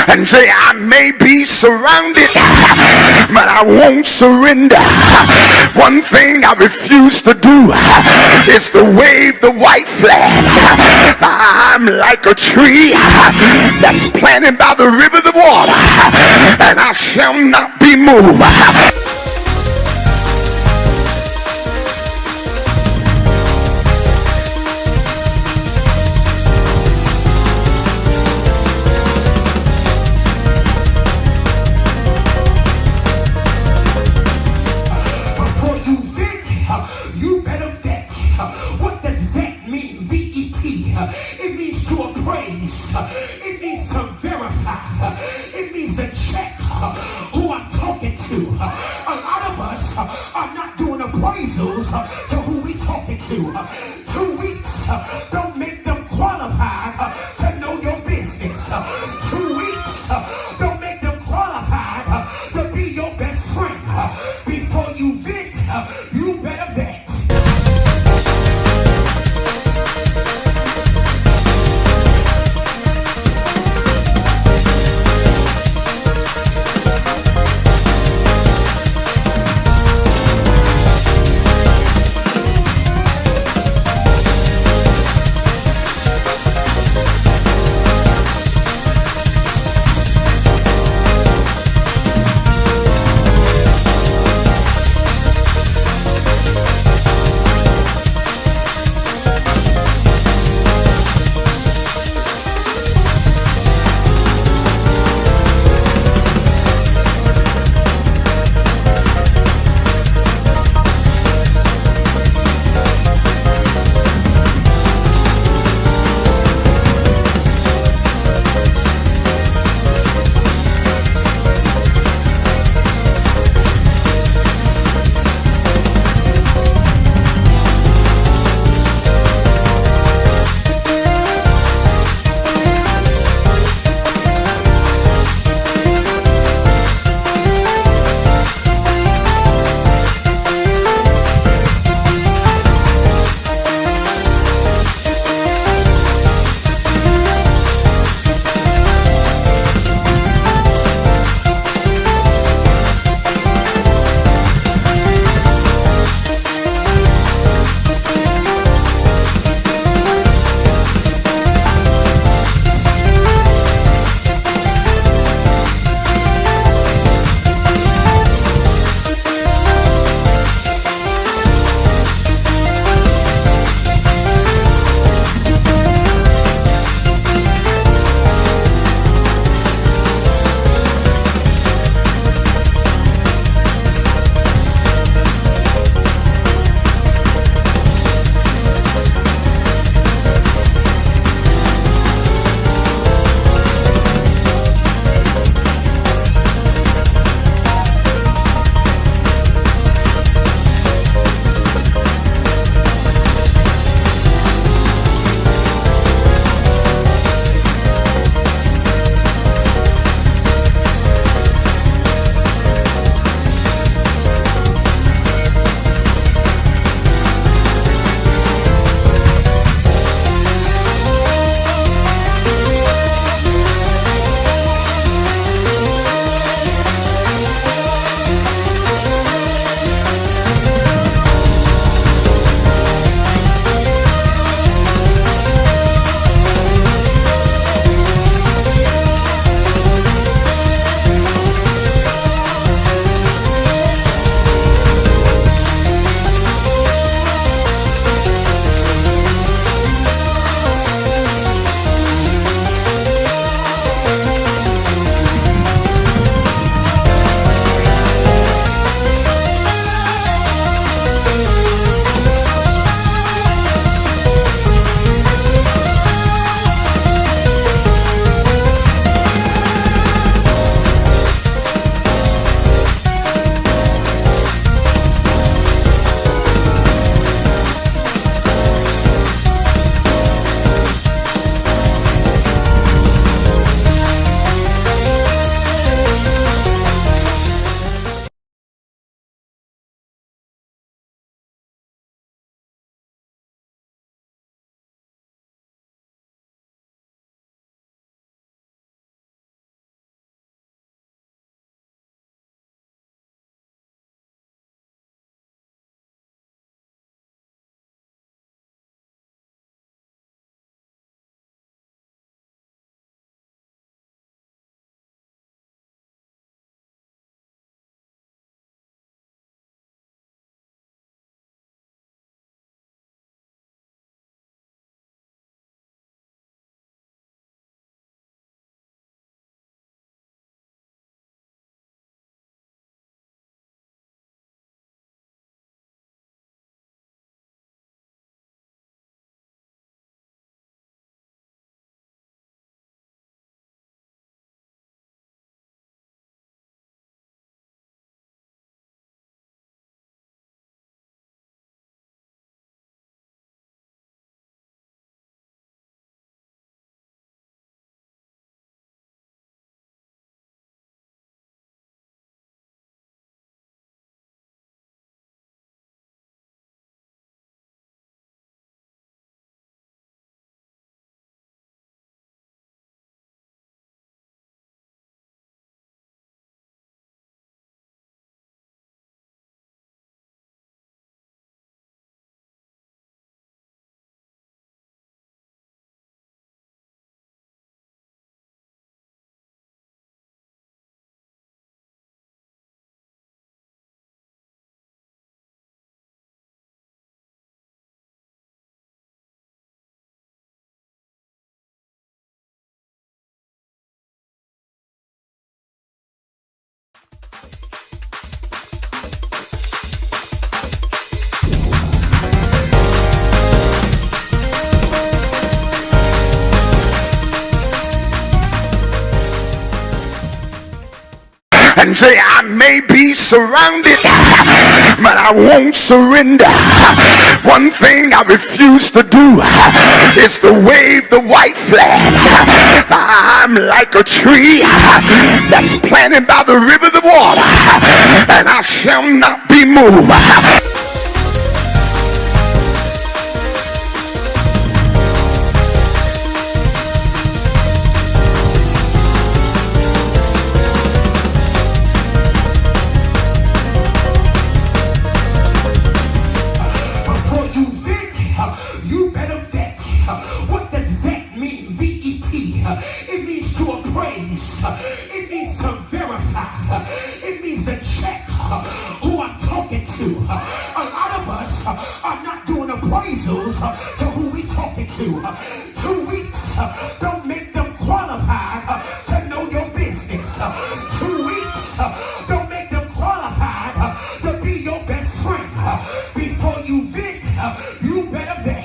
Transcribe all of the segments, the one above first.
and say, I may be surrounded, but I won't surrender. One thing I refuse to do is to wave the white flag. I'm like a tree that's planted by the rivers of water, and I shall not be moved. It means to verify. It means to check who I'm talking to. A lot of us are not doing appraisals to who we talking to. 2 weeks don't make them qualified to know your business. 2 weeks don't make them qualified to be your best friend. Before you vent, you better vet. Say, I may be surrounded, but I won't surrender. One thing I refuse to do is to wave the white flag. I'm like a tree that's planted by the rivers of water, and I shall not be moved. You better vet. What does vet mean? V-E-T. It means to appraise. It means to verify. It means to check who I'm talking to. A lot of us are not doing appraisals to who we talking to. 2 weeks don't make them qualified to know your business. 2 weeks don't make them qualified to be your best friend. Before you vet, you better vet.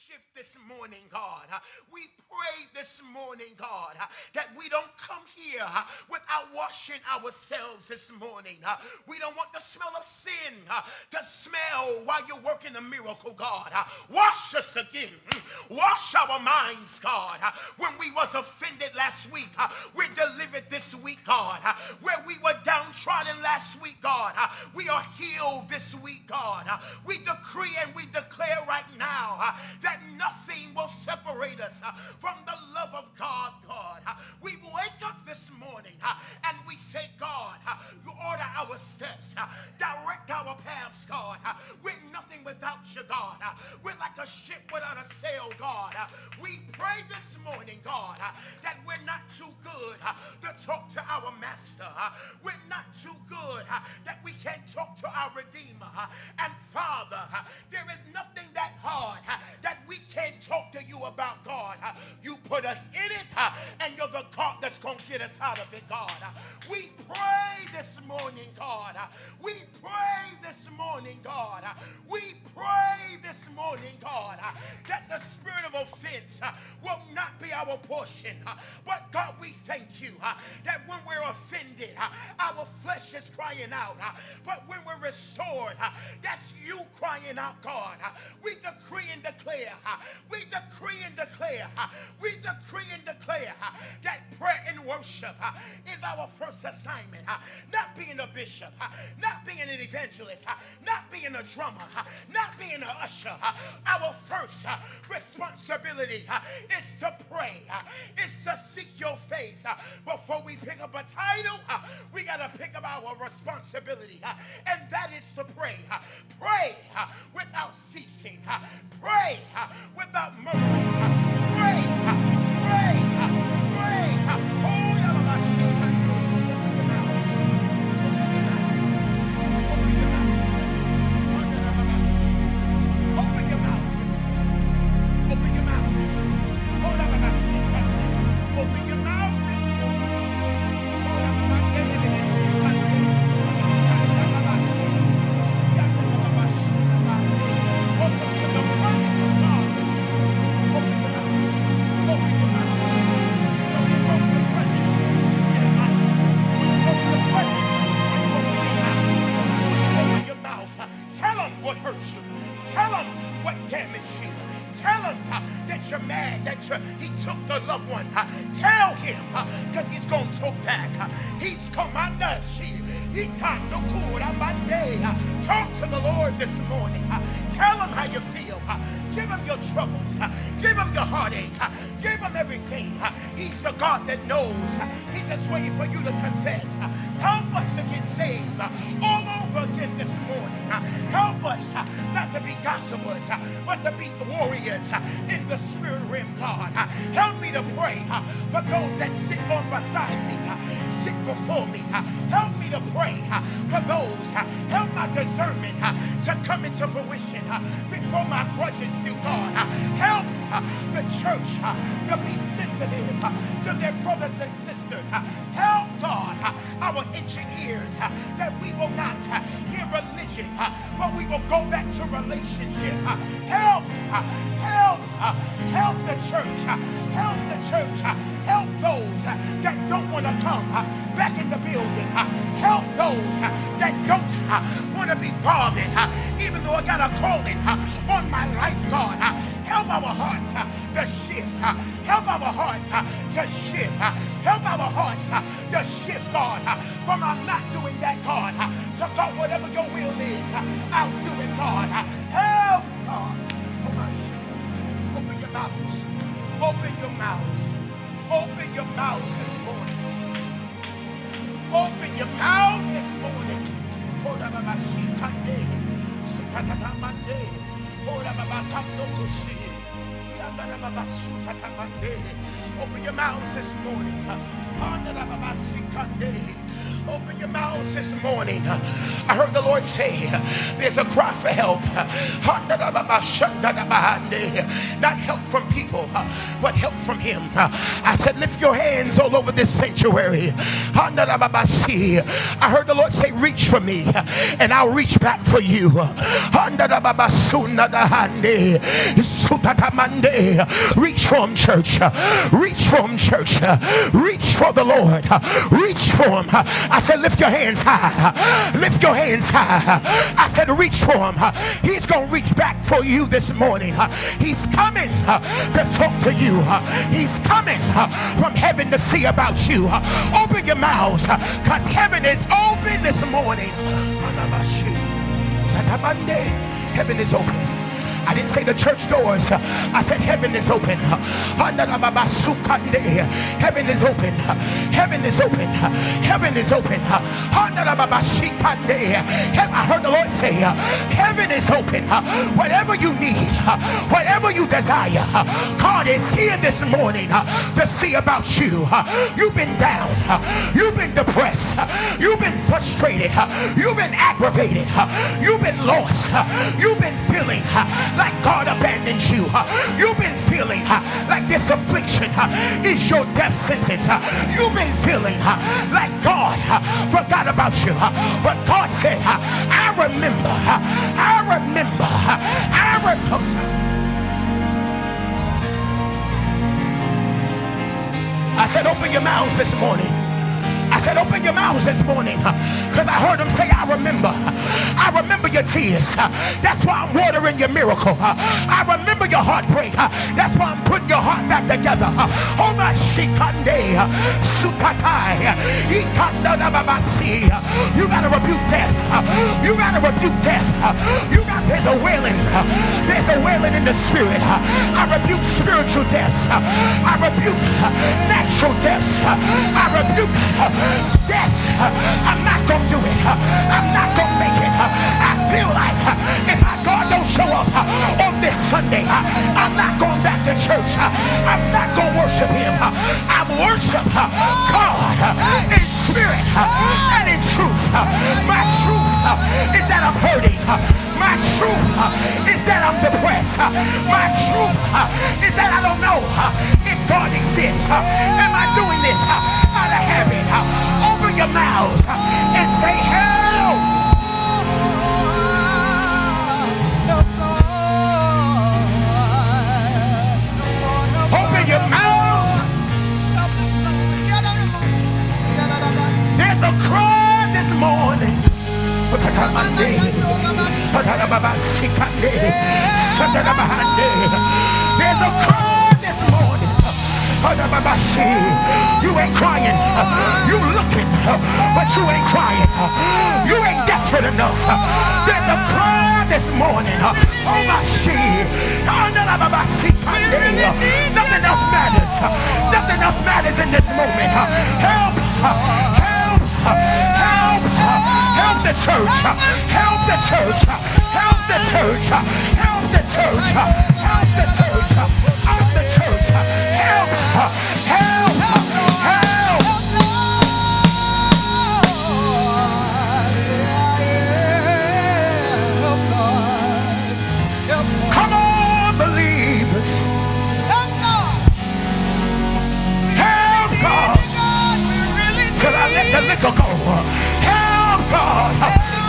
shift this morning, God. We pray this morning, God, that we don't come here without washing ourselves this morning. We don't want the smell of sin to smell while you're working a miracle, God. Wash us again. Wash our minds, God. When we was offended last week, we're delivered this week, God. Where we were downtrodden last week, God, we are healed this week, God. We decree and we declare right now that nothing will separate us from the love of God, God. We wake up this morning and we say, God, you order our steps, direct our paths, God. We're nothing without you, God. We're like a ship without a sail, God. We pray this morning, God, that we're not too good to talk to our master. We're not too good that we can't talk to our Redeemer. And Father, there is nothing that hard that we can't talk to you about, God. You put us in it, and you're the God that's going to get us out of it, God. We pray this morning, God. We pray this morning, God. We pray this morning, God, that the spirit of offense will not be our portion. But God, we thank you that when we're offended, our flesh is crying out. But when we're restored, that's you crying out, God. We decree and declare, we decree and declare, we decree and declare that prayer and worship is our first assignment. Not being a bishop, not being an evangelist, not being a drummer, not being an usher. Our first responsibility is to pray, is to seek your face. Before we pick up a title, we got to pick up our responsibility, and that is to pray. Pray without ceasing. Pray without murmuring. Pray, pray, pray. Oh, open your mouth. Open your mouth. Open your mouth this morning. Welcome to the presence of God this morning. Open your mouth. Open your mouth. Don't invoke the presence in a mouth. Invoke the presence and open your mouth. Open your mouth. Tell him what hurt you. Tell him what damaged you. Tell him that you're mad that he took the loved one. Tell him because he's going to talk back. He's commander. Talk to the Lord this morning. Tell him how you feel. Give him your troubles. Give him your heartache. Give him everything. He's the God that knows. He's just waiting for you to confess. Help us to get saved all over again this morning. Help us not to be gossipers, but to be warriors in the spirit realm, God. Help me to pray for those that sit on beside me, sit before me. Help me to pray for those. Help my discernment to come into fruition before my grudges do, God. Help the church to be sensitive to their brothers and sisters. Help, God, our itching ears that we will not hear religion, but we will go back to relationship. Help, help, help the church. Help the church. Help those that don't want to come back in the building. Help those that don't want to be bothered, even though I got a calling on my life, God. Help our hearts to shift. Help our hearts to shift. Help our hearts to shift, God, from I'm not doing that, God, to God, whatever your will is, I'll do it, God. Help, God. Open your mouths. Open your mouths. Open your mouths this morning. Open your mouths this morning. Open your mouths this morning. Open your mouths this morning. I heard the Lord say, there's a cry for help. Not help from people, but help from Him. I said, lift your hands all over this sanctuary. I heard the Lord say, reach for me, and I'll reach back for you. Reach for Him, church. Reach for Him, church. Reach for the Lord. Reach for Him. I said, lift your hands high. Lift your hands high. I said, reach for Him. He's going to reach back for you this morning. He's coming to talk to you. He's coming from heaven to see about you. Open your mouths, because heaven is open this morning. Heaven is open. I didn't say the church doors. I said heaven is open. Heaven is open. Heaven is open. Heaven is open. I heard the Lord say, heaven is open. Whatever you need, whatever you desire, God is here this morning to see about you. You've been down. You've been depressed. You've been frustrated. You've been aggravated. You've been lost. You've been feeling like God abandoned you. You've been feeling like this affliction is your death sentence. You've been feeling like God forgot about you. But God said, I remember. I said, open your mouths this morning. I said, open your mouths this morning, because I heard him say, I remember your tears. That's why I'm watering your miracle. I remember your heartbreak. That's why I'm putting your heart back together. Oh my shikande sukatai ikanda nababasi. You gotta rebuke death. You gotta rebuke death. There's a wailing. There's a wailing in the spirit. I rebuke spiritual deaths. I rebuke natural deaths. I rebuke deaths. I'm not gonna do it. I'm not gonna make it. I feel like if God don't show up on this Sunday, I'm not going back to church. I'm not gonna worship Him. I worship God in spirit and in truth. My truth is that I'm hurting. My truth is that I'm depressed. My truth is that I don't know if God exists. Am I doing this out of habit? Open your mouths and say, help. Open your mouths. There's a cry this morning. There's a cry this morning. You ain't crying. You looking, but you ain't crying. You ain't desperate enough. There's a cry this morning. Oh my shit. Nothing else matters. Nothing else matters in this moment. Help. Help. Help. Help the church. Help the church. Help the church. Help the church. Help the church. Help the church. Help. Help. Help. Come on, believers. Help God. Till I let the liquor go. God,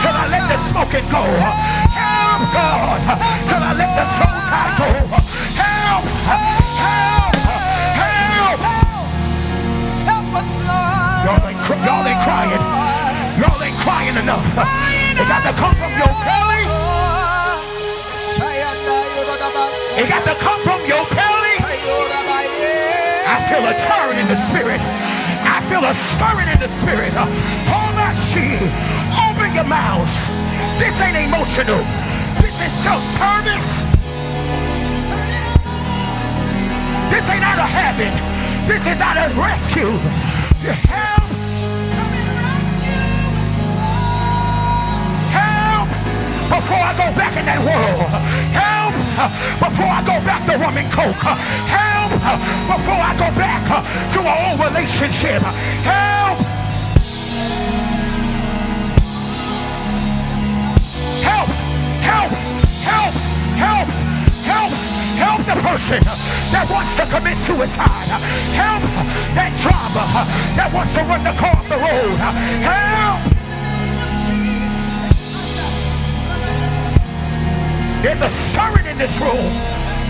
till I let the smoking go. Help God, till I let the soul tie go. Help, help, help. Help us, Lord. Y'all ain't crying. Y'all ain't crying enough. It got to come from your belly. It got to come from your belly. I feel a turn in the spirit. I feel a stirring in the spirit. Open your mouths. This ain't emotional. This is self-service. This ain't out of habit. This is out of rescue. Help. Help before I go back in that world. Help before I go back to rum and coke. Help before I go back to an old relationship. Help. Help, help, help, help, help the person that wants to commit suicide. Help that driver that wants to run the car off the road. Help. There's a stirring in this room.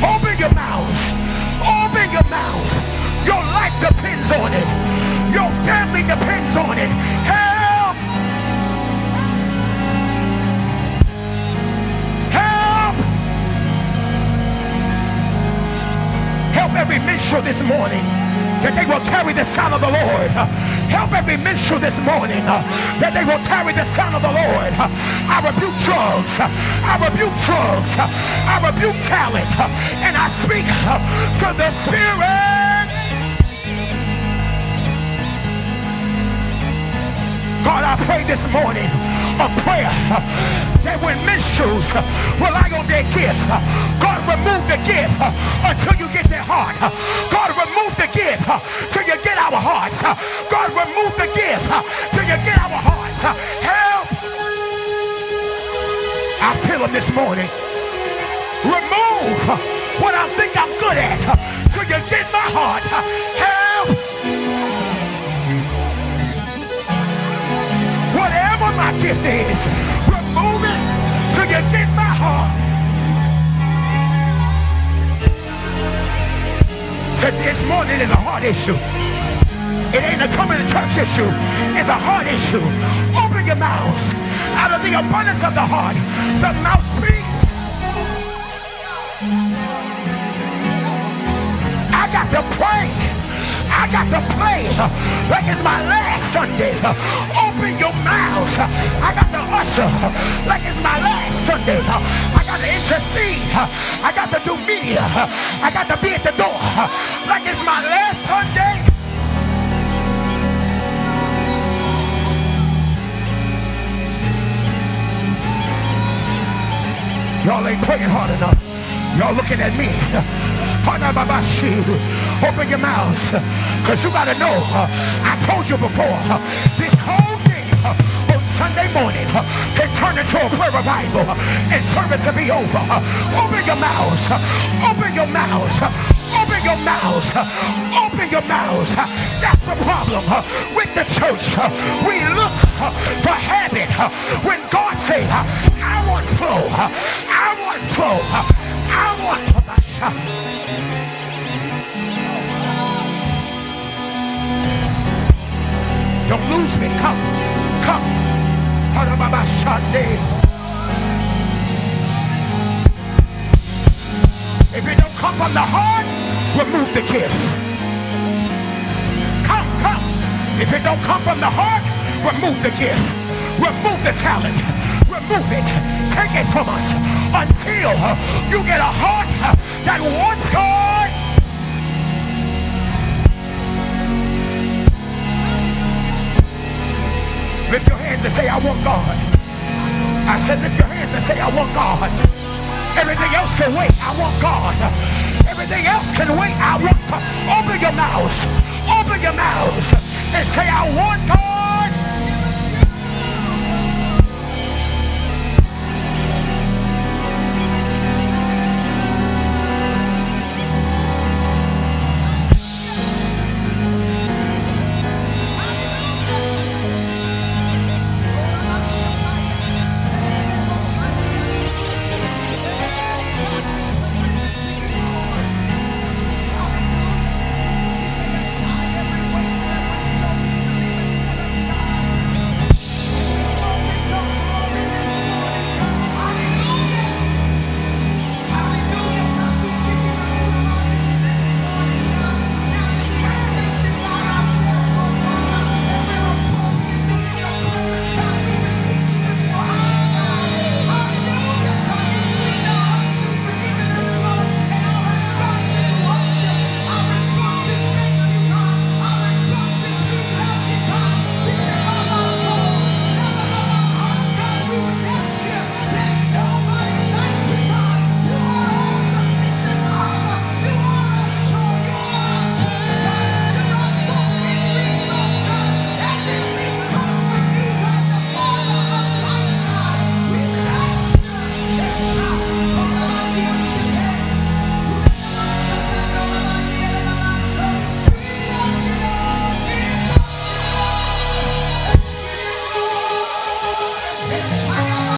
Open your mouths. Open your mouths. Your life depends on it. Your family depends on it. Help! Help! Help every minstrel this morning that they will carry the sound of the Lord. Help every minstrel this morning that they will carry the sound of the Lord. I rebuke drugs. I rebuke drugs. I rebuke talent. And I speak to the Spirit. God, I pray this morning a prayer that when minstrels rely on their gift, God, remove the gift until you get their heart. God, remove the gift till you get our hearts. God, remove the gift till you get our hearts. Help! I feel them this morning. Remove what I think I'm good at till you get my heart. Help! Whatever my gift is, remove it till you get my heart. This morning is a heart issue. It ain't a coming to church issue. It's a heart issue. Open your mouths. Out of the abundance of the heart, the mouth speaks. I got to pray. I got to play like it's my last Sunday. Open your mouths. I got to usher like it's my last Sunday. I got to intercede. I got to do media. I got to be at the door like it's my last Sunday. Y'all ain't praying hard enough. Y'all looking at me. Open your mouths, because you got to know, I told you before, this whole thing on Sunday morning can turn into a prayer revival and service to be over. Open your mouths. Open your mouths. Open your mouths. Open your mouths. That's the problem with the church. We look for habit when God say, I want flow. I want flow. I want don't lose me. Come. Come. If it don't come from the heart, remove the gift. Come, come. If it don't come from the heart, remove the gift. Remove the talent. Remove it. Take it from us until you get a heart that wants God. Lift your hands and say, I want God. I said, lift your hands and say, I want God. Everything else can wait. I want God. Everything else can wait. I want God. Open your mouths. Open your mouths and say, I want God.